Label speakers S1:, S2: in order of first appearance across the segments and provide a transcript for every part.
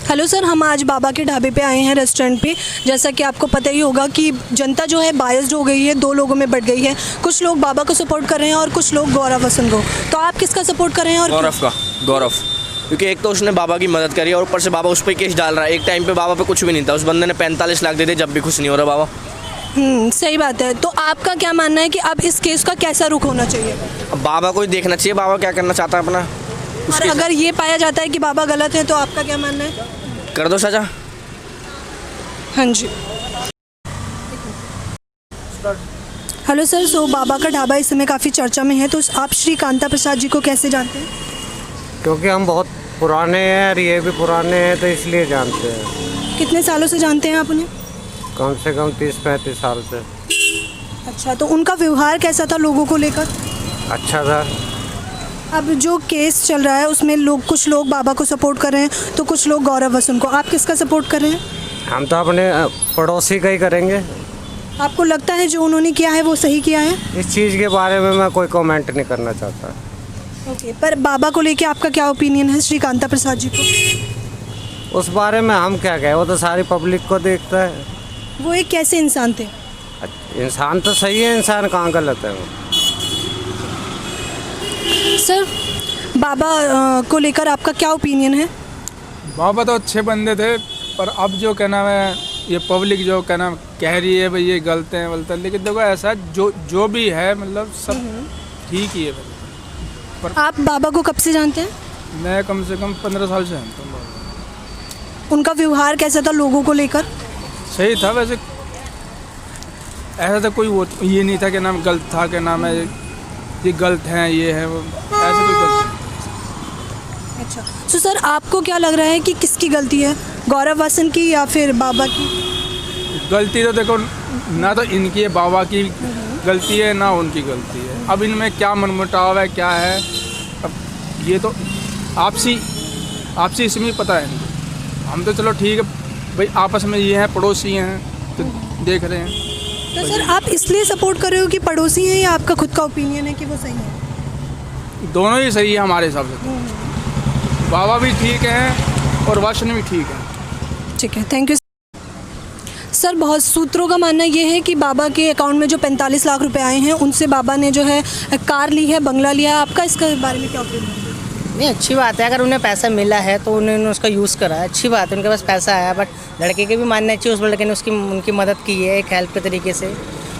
S1: Hello sir, हम आज बाबा के ढाबे पे आए हैं रेस्टोरेंट पे। जैसा कि आपको पता ही होगा कि जनता जो है बायस्ड हो गई है, दो लोगों में बढ़ गई है। कुछ लोग बाबा को सपोर्ट कर रहे हैं और कुछ लोग गौरव वसंत को। तो आप किसका सपोर्ट कर रहे हैं? और
S2: गौरव, क्योंकि एक तो उसने बाबा की मदद करी और ऊपर से बाबा उस पर केस डाल रहा है। एक टाइम पे बाबा पे कुछ भी नहीं था, उस बंदे ने 45 लाख दे दिए, जब भी खुश नहीं हो रहा बाबा।
S1: सही बात है। तो आपका क्या मानना है कि अब इस केस का कैसा रुख होना चाहिए?
S2: अब बाबा को ही देखना चाहिए, बाबा क्या करना चाहता है अपना।
S1: और अगर ये पाया जाता है कि बाबा गलत है तो आपका क्या मानना है?
S2: कर दो सजा।
S1: हाँ जी। हेलो सर, सो बाबा का ढाबा इस समय काफ़ी चर्चा में है, तो आप श्री कांता प्रसाद जी को कैसे जानते हैं?
S3: क्योंकि हम बहुत पुराने हैं और ये भी पुराने हैं, तो इसलिए जानते हैं।
S1: कितने सालों से जानते हैं आप उन्हें?
S3: कम से कम 30-35 साल से।
S1: अच्छा, तो उनका व्यवहार कैसा था लोगों को लेकर?
S3: अच्छा था।
S1: अब जो केस चल रहा है उसमें कुछ लोग बाबा को सपोर्ट कर रहे हैं तो कुछ लोग गौरव वसंत को। आप किसका सपोर्ट कर रहे हैं?
S3: हम तो अपने पड़ोसी का ही करेंगे।
S1: आपको लगता है जो उन्होंने किया है वो सही किया है?
S3: इस चीज़ के बारे में मैं कोई कमेंट नहीं करना चाहता।
S1: ओके, पर बाबा को लेके आपका क्या ओपिनियन है, श्री कांता प्रसाद जी को?
S3: उस बारे में हम क्या कहें, वो तो सारी पब्लिक को देखता है।
S1: वो एक कैसे इंसान थे?
S3: इंसान तो सही है, इंसान कहाँ गलत है वो।
S1: सर, बाबा को लेकर आपका क्या ओपिनियन है?
S4: बाबा तो अच्छे बंदे थे, पर अब जो क्या नाम है, ये पब्लिक जो क्या नाम कह रही है भाई ये गलत है वलत है, लेकिन देखो ऐसा जो भी है मतलब सब ठीक ही है।
S1: पर आप बाबा को कब से जानते हैं?
S4: मैं कम से कम 15 साल से जानता हूँ।
S1: उनका व्यवहार कैसा था लोगों को लेकर?
S4: सही था वैसे, ऐसा तो कोई वो ये नहीं था कि नाम गलत था, क्या नाम है ये गलत है ये है वो, ऐसे कोई गलत नहीं।
S1: अच्छा, तो सर आपको क्या लग रहा है कि किसकी गलती है, गौरव वसंत की या फिर बाबा की?
S4: गलती तो देखो ना तो इनकी है, बाबा की गलती है ना उनकी गलती है। अब इनमें क्या मनमुटाव है क्या है, अब ये तो आपसी इसमें पता है। हम तो चलो ठीक है भाई, आपस में ये हैं पड़ोसी हैं तो देख रहे हैं।
S1: तो सर आप इसलिए सपोर्ट कर रहे हो कि पड़ोसी हैं या आपका खुद का ओपिनियन है कि वो सही है?
S4: दोनों ही सही है हमारे हिसाब से। बाबा भी ठीक हैं और वचन भी ठीक है।
S1: ठीक है, थैंक यू सर। बहुत सूत्रों का मानना ये है कि बाबा के अकाउंट में जो 45 लाख रुपए आए हैं उनसे बाबा ने जो है कार ली है, बंगला लिया है। आपका इसके बारे में क्या ओपिनियन है?
S5: नहीं, अच्छी बात है, अगर उन्हें पैसा मिला है तो उन्होंने उसका यूज़ करा है, अच्छी बात है, उनके पास पैसा आया। बट लड़के के भी मानना चाहिए, उस लड़के ने उनकी मदद की है एक हेल्प के तरीके से,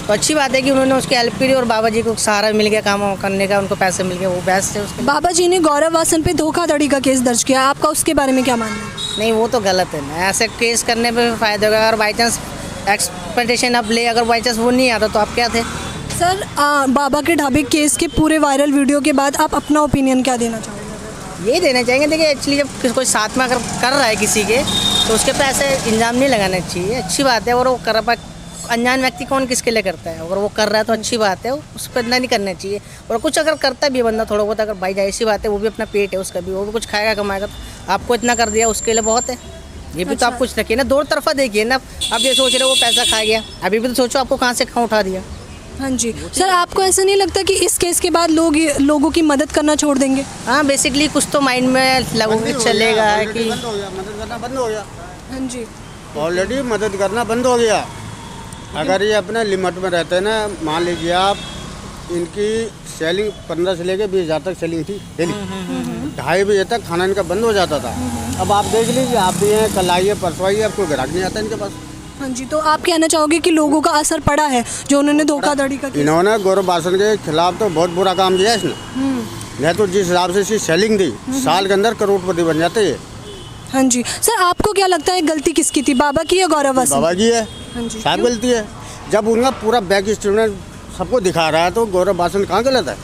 S5: तो अच्छी बात है कि उन्होंने उसकी हेल्प करी और बाबा जी को सहारा मिल गया काम करने का, उनको पैसे मिल गए, वो बेस्ट है उसके।
S1: बाबा जी ने गौरव वसंत पे धोखाधड़ी का केस दर्ज किया, आपका उसके बारे में क्या मानना है?
S5: नहीं, वो तो गलत है ना, ऐसे केस करने पर फ़ायदा होगा। अगर बाई चांस एक्सपेक्टेशन आप ले, अगर बाई चांस वो नहीं आता तो आप क्या थे?
S1: सर, बाबा के ढाबे केस के पूरे वायरल वीडियो के बाद आप अपना ओपिनियन क्या देना चाहोगे?
S5: ये देना चाहेंगे, देखिए एक्चुअली जब कोई साथ में अगर कर रहा है किसी के तो उसके पे ऐसे इल्ज़ाम नहीं लगाना चाहिए, अच्छी बात है। और वो कर रहा, अनजान व्यक्ति कौन किसके लिए करता है, अगर वो कर रहा है तो अच्छी बात है, उस पर इतना नहीं करना चाहिए। और कुछ अगर करता भी है बंदा थोड़ा बहुत, अगर भाई जाए ऐसी बात है, वो भी अपना पेट है उसका भी, वो भी कुछ खाएगा कमाएगा, तो आपको इतना कर दिया उसके लिए बहुत है। ये भी तो आप कुछ रखिए ना, दो तरफा देखिए ना। आप ये सोच रहे हो वो पैसा खा गया, अभी भी तो सोचो आपको कहाँ से कहाँ उठा दिया।
S1: हाँ जी सर, आपको ऐसा नहीं लगता कि इस केस के बाद लोगों की मदद करना छोड़ देंगे?
S5: हाँ, बेसिकली कुछ तो माइंड में लगोगे चलेगा कि
S6: मदद करना बंद हो गया।
S1: हाँ जी,
S6: ऑलरेडी मदद करना बंद हो गया। अगर ये अपने लिमिट में रहते ना, मान लीजिए आप इनकी सेलिंग 15 से लेकर 20,000 तक सेलिंग थी डेली, 2:30 बजे तक खाना इनका बंद हो जाता था। अब आप देख लीजिए, आप भी हैं, कल आइए परसों आइए, आपको ग्राहक नहीं आता इनके पास।
S1: हाँ जी, तो आप कहना चाहोगे कि लोगों का असर पड़ा है जो उन्होंने धोखाधड़ी का केस?
S6: इन्होंने गौरव वसंत के खिलाफ तो बहुत बुरा काम किया इसने। नहीं तो जिस हिसाब से इसकी सेलिंग थी, साल के अंदर करोड़पति बन जाते हैं।
S1: हाँ जी सर, आपको क्या लगता है गलती किसकी थी, बाबा की या गौरव वसंत?
S6: बाबा की है,
S1: हाँ जी,
S6: साहब गलती है। जब उनका पूरा बैक स्टेटमेंट सबको दिखा रहा है तो गौरव वसंत कहाँ गलत है?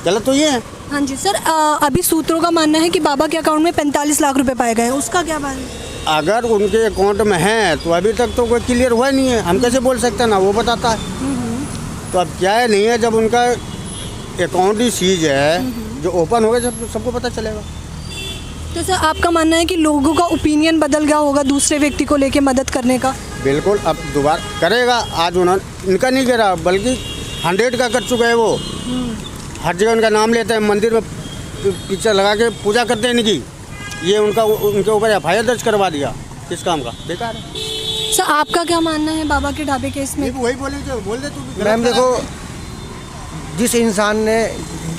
S6: गलत तो ये है।
S1: हाँ जी सर, अभी सूत्रों का मानना है कि बाबा के अकाउंट में 45 लाख रुपए पाए गए, उसका क्या बात है?
S6: अगर उनके अकाउंट में है तो अभी तक तो कोई क्लियर हुआ नहीं है, हम कैसे बोल सकते हैं, ना वो बताता है। तो अब क्या है, नहीं है, जब उनका अकाउंट ही सीज है, जो ओपन होगा जब सबको पता चलेगा।
S1: तो सर आपका मानना है कि लोगों का ओपिनियन बदल गया होगा दूसरे व्यक्ति को लेके मदद करने का?
S6: बिल्कुल, अब दोबारा करेगा। आज उन्होंने इनका नहीं करा बल्कि 100 का कर चुका है वो। हर जगह उनका नाम लेते हैं, मंदिर में पिक्चर लगा के पूजा करते हैं इनकी। ये उनके ऊपर FIR दर्ज करवा दिया, किस काम का? बेकार है।
S1: सर आपका क्या मानना है बाबा के ढाबे केस में?
S6: वही बोले जो बोल दे तू भी।
S3: मैम देखो, जिस इंसान ने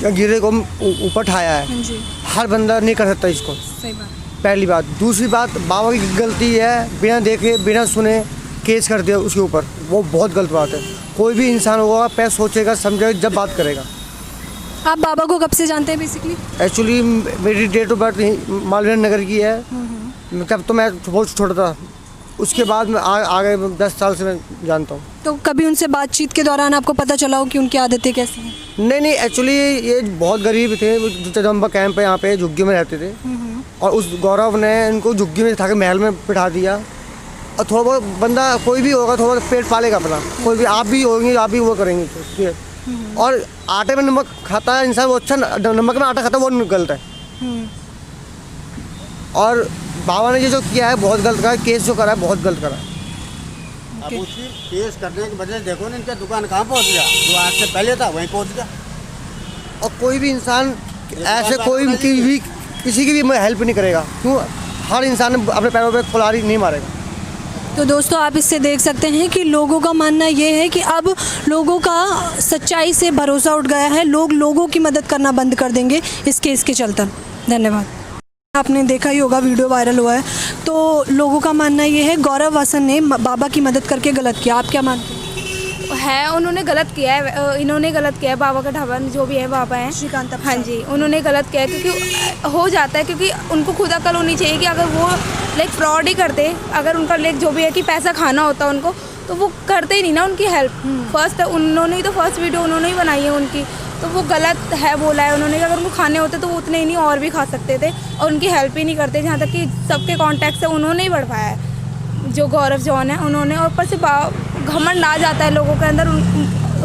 S3: गिरे को ऊपर उठाया है,
S1: हाँ जी,
S3: हर बंदा नहीं कर सकता इसको,
S1: सही बात।
S3: पहली बात। दूसरी बात, बाबा की गलती है, बिना देखे बिना सुने केस कर दिया उसके ऊपर, वो बहुत गलत बात है। कोई भी इंसान होगा पहले सोचेगा समझेगा जब बात करेगा।
S1: आप बाबा को कब से जानते हैं बेसिकली?
S3: एक्चुअली मेरी date of birth Malviya Nagar की है, तब तो मैं बहुत छोटा था। उसके बाद मैं आगे 10 साल से मैं जानता हूँ।
S1: तो कभी उनसे बातचीत के दौरान आपको पता चला हो कि उनकी आदतें कैसी हैं?
S3: नहीं, एक्चुअली ये बहुत गरीब थे, जगदम्बा कैंप है यहाँ पे, झुग्गी में रहते थे। और उस गौरव ने इनको झुग्गी में था के महल में बिठा दिया। और थोड़ा बहुत बंदा कोई भी होगा थोड़ा बहुत पेट पालेगा अपना, कोई भी आप भी होंगे, आप भी वो करेंगे तो। और आटे में नमक खाता है इंसान, वो अच्छा, नमक में आटा खाता है वो गलत है। और बाबा ने ये जो किया है बहुत गलत करा है, केस जो करा है बहुत गलत करा है।
S6: अब उसी केस करने की वजह से देखो ना इनका दुकान कहाँ पहुँच गया, जो आज से पहले था वहीं पहुँच गया।
S3: और कोई भी इंसान ऐसे कोई किसी की भी हेल्प नहीं करेगा, क्यों? हर इंसान अपने पैरों पे कुल्हाड़ी नहीं मारेगा।
S1: तो दोस्तों आप इससे देख सकते हैं कि लोगों का मानना ये है कि अब लोगों का सच्चाई से भरोसा उठ गया है, लोग लोगों की मदद करना बंद कर देंगे इस केस के चलते। धन्यवाद। आपने देखा ही होगा, वीडियो वायरल हुआ है, तो लोगों का मानना ये है गौरव वसन ने बाबा की मदद करके गलत किया। आप क्या मानते हैं?
S7: है, उन्होंने गलत किया है, इन्होंने गलत किया है। बाबा का ढाबा जो भी है बाबा हैं
S1: श्रीकांत,
S7: हाँ जी, उन्होंने गलत किया है क्योंकि हो जाता है, क्योंकि उनको खुद अकल होनी चाहिए कि अगर वो लाइक फ्रॉड ही करते, अगर उनका लाइक जो भी है कि पैसा खाना होता उनको, तो वो करते ही नहीं ना उनकी हेल्प। फर्स्ट उन्होंने ही तो फर्स्ट वीडियो उन्होंने ही बनाई है उनकी, तो वो गलत है बोला है उन्होंने कि अगर उनको खाने होते तो वो उतने ही नहीं और भी खा सकते थे, और उनकी हेल्प ही नहीं करते। जहाँ तक कि सबके कॉन्टैक्ट से उन्होंने ही बढ़वाया है, जो गौरव जॉन है उन्होंने। और ऊपर से घमंड आ जाता है लोगों के अंदर,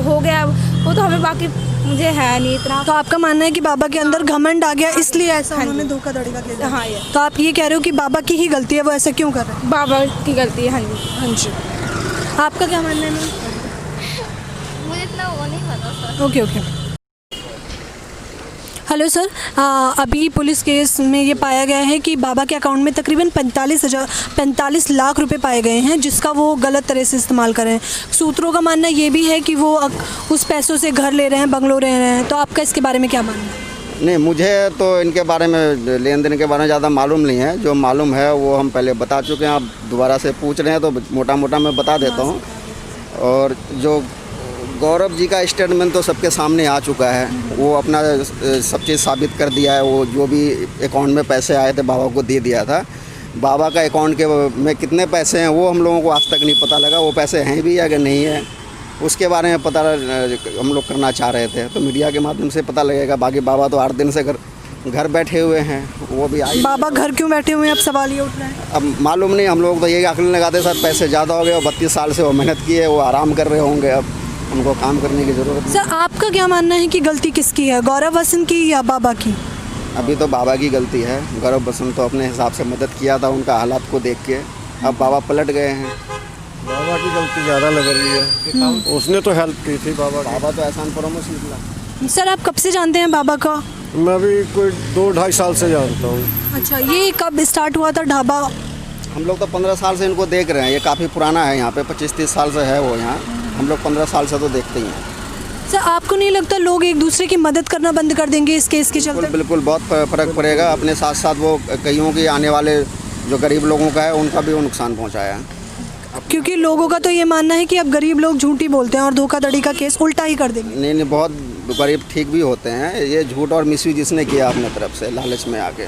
S7: हो गया वो तो हमें बाकी मुझे है नहीं इतना।
S1: तो आपका मानना है कि बाबा के अंदर घमंड आ गया इसलिए ऐसा उन्होंने धोखाधड़ी का किया?
S7: हाँ, ये
S1: तो आप ये कह रहे हो कि बाबा की ही गलती है, वो ऐसा क्यों कर रहे हैं?
S7: बाबा की गलती है। हाँ जी,
S1: हाँ जी। आपका क्या मानना है मैम?
S8: मुझे इतना वो नहीं पता sir.
S1: Okay okay. Hello sir, अभी पुलिस केस में ये पाया गया है कि बाबा के अकाउंट में तकरीबन 45 लाख रुपए पाए गए हैं, जिसका वो गलत तरह से इस्तेमाल कर रहे हैं। सूत्रों का मानना ये भी है कि वो उस पैसों से घर ले रहे हैं, बंगलो ले रहे हैं। तो आपका इसके बारे में क्या मानना है?
S6: नहीं, मुझे तो इनके बारे में लेन देन के बारे में ज़्यादा मालूम नहीं है। जो मालूम है वो हम पहले बता चुके हैं, आप दोबारा से पूछ रहे हैं तो मोटा मोटा मैं बता देता हूँ। और जो गौरव जी का स्टेटमेंट तो सबके सामने आ चुका है, वो अपना सब चीज़ साबित कर दिया है। वो जो भी अकाउंट में पैसे आए थे बाबा को दे दिया था। बाबा का अकाउंट के में कितने पैसे हैं वो हम लोगों को आज तक नहीं पता लगा, वो पैसे हैं भी या कि नहीं है उसके बारे में पता हम लोग करना चाह रहे थे, तो मीडिया के माध्यम से पता लगेगा। बाकी बाबा तो 8 दिन से घर बैठे हुए हैं, वो भी आए।
S1: बाबा घर क्यों बैठे हुए हैं, अब सवाल ये उठ रहा है।
S6: अब मालूम नहीं, हम लोग तो यही आकलन लगाते सर पैसे ज़्यादा हो गए और 32 साल से वो मेहनत की है, वो आराम कर रहे होंगे, अब उनको काम करने की ज़रूरत नहीं।
S1: सर आपका क्या मानना है कि गलती किसकी है, गौरव वसन की या बाबा की?
S6: अभी तो बाबा की गलती है। गौरव वसन तो अपने हिसाब से मदद किया था उनका हालात को देख के, अब बाबा पलट गए हैं।
S9: बाबा की गलती ज़्यादा लग रही है, उसने तो हेल्प की थी। बाबा
S6: तो एहसान फरोमत निकला।
S1: सर आप कब से जानते हैं बाबा का?
S9: मैं भी कोई 2-2.5 साल से जानता हूँ।
S1: अच्छा, ये कब स्टार्ट हुआ था ढाबा?
S6: हम लोग तो 15 साल से इनको देख रहे हैं, ये काफ़ी पुराना है, यहाँ पे 25-30 साल से है वो यहाँ। हम लोग 15 साल से तो देखते ही हैं।
S1: सर आपको नहीं लगता लोग एक दूसरे की मदद करना बंद कर देंगे इस केस के चलते?
S6: बिल्कुल बहुत फ़र्क पड़ेगा। अपने साथ साथ वो कईयों की आने वाले जो गरीब लोगों का है उनका भी वो नुकसान पहुँचाया है।
S1: क्योंकि लोगों का तो ये मानना है कि अब गरीब लोग झूठी बोलते हैं और धोखाधड़ी का केस उल्टा ही कर देंगे।
S6: नहीं, बहुत गरीब ठीक भी होते हैं। ये झूठ और मिसयूज जिसने किया अपने तरफ से लालच में आके।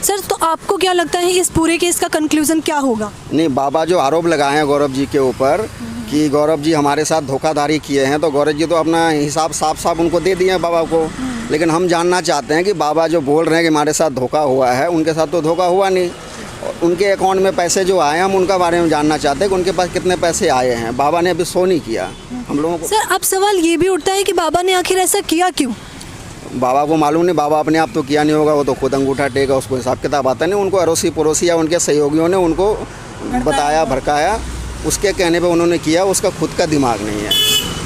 S1: सर तो आपको क्या लगता है इस पूरे केस का कंक्लूजन क्या होगा?
S6: नहीं, बाबा जो आरोप लगाए हैं गौरव जी के ऊपर कि गौरव जी हमारे साथ धोखाधड़ी किए हैं, तो गौरव जी तो अपना हिसाब साफ उनको दे दिए हैं बाबा को। लेकिन हम जानना चाहते हैं कि बाबा जो बोल रहे हैं कि हमारे साथ धोखा हुआ है, उनके साथ तो धोखा हुआ नहीं। उनके अकाउंट में पैसे जो आए हैं हम उनका बारे में जानना चाहते हैं कि उनके पास कितने पैसे आए हैं। बाबा ने अभी शो नहीं किया हम लोगों को।
S1: सर अब सवाल ये भी उठता है कि बाबा ने आखिर ऐसा किया क्यों?
S6: बाबा को मालूम नहीं, बाबा अपने आप तो किया नहीं होगा, वो तो खुद अंगूठा टेका, उसको हिसाब किताब आता नहीं। उनको अड़ोसी पड़ोसी या उनके सहयोगियों ने उनको बताया, भड़काया, उसके कहने पे उन्होंने किया। उसका खुद का दिमाग नहीं है,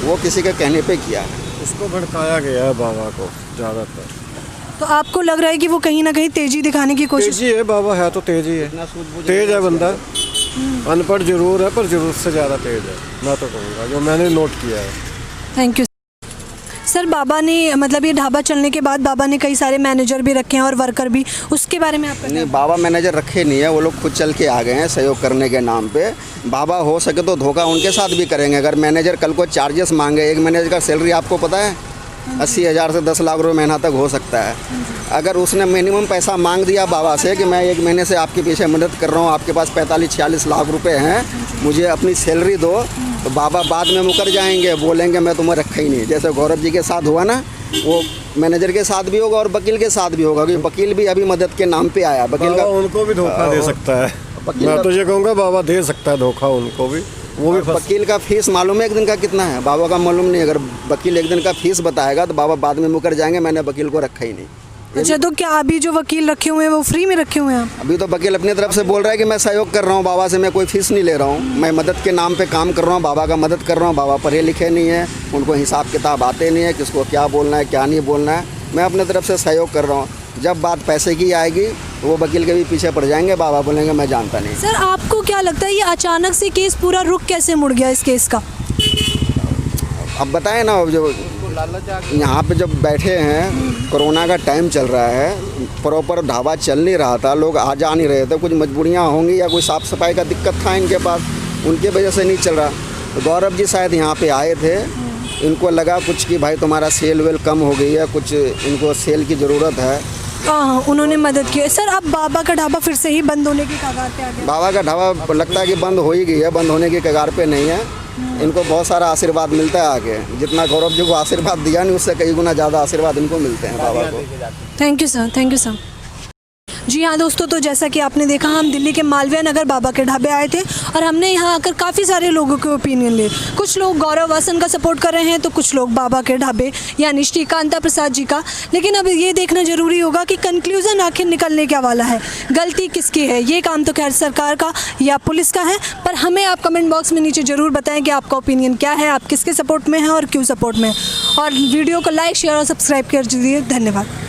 S6: वो किसी के कहने पे किया है।
S9: उसको भड़काया गया है बाबा को ज़्यादातर।
S1: तो आपको लग रहा है कि वो कहीं ना कहीं तेजी दिखाने की कोशिश।
S9: तेजी है, बाबा है तो तेजी है, तेज है बंदा, अनपढ़ जरूर है पर जरूरत से ज़्यादा तेज है, मैं तो कहूँगा, जो मैंने नोट किया है।
S1: Thank you sir. बाबा ने मतलब ये ढाबा चलने के बाद बाबा ने कई सारे मैनेजर भी रखे हैं और वर्कर भी, उसके बारे में आपका
S10: नहीं, बाबा मैनेजर रखे नहीं है, वो लोग खुद चल के आ गए हैं सहयोग करने के नाम पे। बाबा हो सके तो धोखा उनके साथ भी करेंगे। अगर मैनेजर कल को चार्जेस मांगे, एक मैनेजर का सैलरी आपको पता है 80,000 से 10 लाख रुपए महीना तक हो सकता है। अगर उसने मिनिमम पैसा मांग दिया बाबा से कि मैं 1 महीने से आपके पीछे मदद कर रहा हूँ, आपके पास 45-46 लाख रुपए हैं, मुझे अपनी सैलरी दो, तो बाबा बाद में मुकर जाएंगे, बोलेंगे मैं तुम्हें रखा ही नहीं। जैसे गौरव जी के साथ हुआ ना, वो मैनेजर के साथ भी होगा और वकील के साथ भी होगा, क्योंकि वकील भी अभी मदद के नाम पे आया। वकील का
S9: उनको भी धोखा दे सकता है, मैं तो ये कहूँगा बाबा दे सकता है धोखा उनको भी। वो भी
S10: वकील का फीस मालूम है 1 दिन का कितना है, बाबा का मालूम नहीं। अगर वकील 1 दिन का फीस बताएगा तो बाबा बाद में मुकर जाएंगे, मैंने वकील को रखा ही नहीं।
S1: अच्छा, तो क्या अभी जो वकील रखे हुए हैं वो फ्री में रखे हुए हैं आप?
S10: अभी तो वकील अपनी तरफ से बोल रहा है कि मैं सहयोग कर रहा हूँ बाबा से, मैं कोई फीस नहीं ले रहा हूँ, मैं मदद के नाम पे काम कर रहा हूँ, बाबा का मदद कर रहा हूँ। बाबा पढ़े लिखे नहीं है, उनको हिसाब किताब आते नहीं है, किसको क्या बोलना है क्या नहीं बोलना है। मैं अपने तरफ से सहयोग कर रहा हूँ। जब बात पैसे की आएगी तो वो वकील के भी पीछे पड़ जाएंगे, बाबा बोलेंगे मैं जानता नहीं।
S1: सर आपको क्या लगता है ये अचानक से केस पूरा रुक कैसे मुड़ गया इस केस का?
S10: अब बताएं ना, जो यहाँ पे जब बैठे हैं, कोरोना का टाइम चल रहा है, प्रॉपर ढाबा चल नहीं रहा था, लोग आ जा नहीं रहे थे, कुछ मजबूरियाँ होंगी या कोई साफ़ सफाई का दिक्कत था इनके पास, उनके वजह से नहीं चल रहा। तो गौरव जी शायद यहाँ पे आए थे, इनको लगा कुछ कि भाई तुम्हारा सेल वेल कम हो गई है, कुछ इनको सेल की ज़रूरत है।
S1: हाँ, उन्होंने मदद की। सर अब बाबा का ढाबा फिर से ही बंद होने की कगार पे आ गया?
S10: बाबा का ढाबा लगता है कि बंद हो ही गई है, बंद होने की कगार पे नहीं है। इनको बहुत सारा आशीर्वाद मिलता है आगे, जितना गौरव जी को आशीर्वाद दिया नहीं उससे कई गुना ज़्यादा आशीर्वाद इनको मिलते हैं बाबा को।
S1: Thank you sir, thank you sir. जी हाँ दोस्तों, तो जैसा कि आपने देखा हम दिल्ली के मालवीय नगर बाबा के ढाबे आए थे और हमने यहाँ आकर काफ़ी सारे लोगों के ओपिनियन लिए। कुछ लोग गौरव वासन का सपोर्ट कर रहे हैं तो कुछ लोग बाबा के ढाबे यानी श्री कांता प्रसाद जी का। लेकिन अब ये देखना ज़रूरी होगा कि कंक्लूज़न आखिर निकलने क्या वाला है, गलती किसकी है। ये काम तो खैर सरकार का या पुलिस का है, पर हमें आप कमेंट बॉक्स में नीचे ज़रूर बताएं कि आपका ओपिनियन क्या है, आप किसके सपोर्ट में हैं और क्यों सपोर्ट में। और वीडियो को लाइक शेयर और सब्सक्राइब कर दीजिए। धन्यवाद।